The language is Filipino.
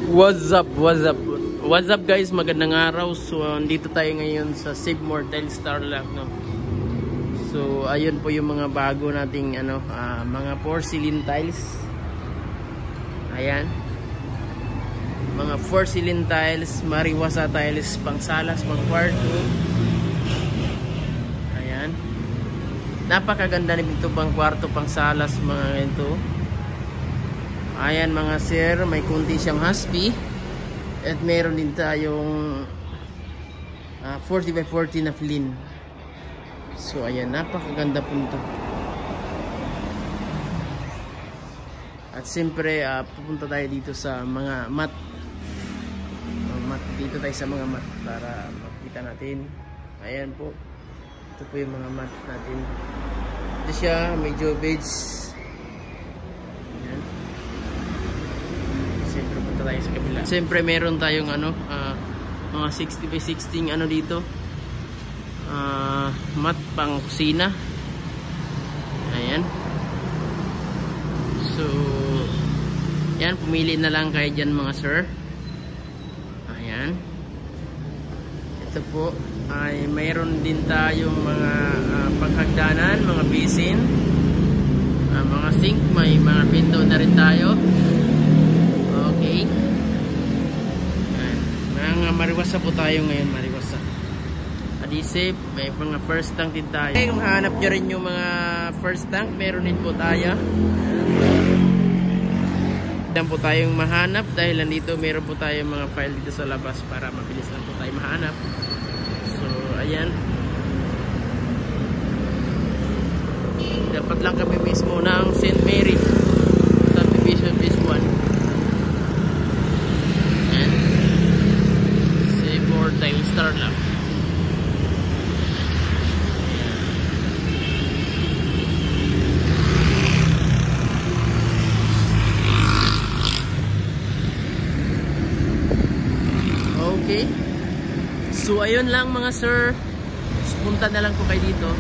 What's up? What's up? What's up guys? Magandang araw. So dito tayo ngayon sa Save More Tiles Tarlac, no. So ayun po yung mga bago nating mga porcelain tiles. Ayan. Mga porcelain tiles, mariwasa tiles, pangsalas, pang kwarto. Ayan. Napakaganda nito pang kwarto, pangsalas, mga ito. Ayan mga sir, may kunti siyang haspi. At meron din tayong 40 by 40 na flint. So ayan, napakaganda po nito. At siyempre pupunta tayo dito sa mga mat. Dito tayo sa mga mat para makita natin. Ayan po. Ito po yung mga mat natin. Ito siya, medyo beige. Tayo sa kabila. Siyempre meron tayong mga 60 by 16 dito. Mat pang kusina. Ayan. So yan, pumili na lang kayo dyan mga sir. Ayan. Ito po ay mayroon din tayong mga paghagdanan, mga basin, mga sink, may mga pinto na rin tayo. Okay. Mga mariwasa po tayo ngayon, mariwasa. Adhesive, may mga first tank din tayo. Kung hanap nyo rin yung mga first tank, meron din po tayo. Yan po tayong mahanap dahil nandito meron po tayong mga file dito sa labas para mabilis lang po tayo mahanap. So, ayan. Dapat lang kami mismo ng St. Mary Subdivision Phase 1. Tiles Tarlac. Okay. So ayun lang mga sir. Punta na lang po kayo dito.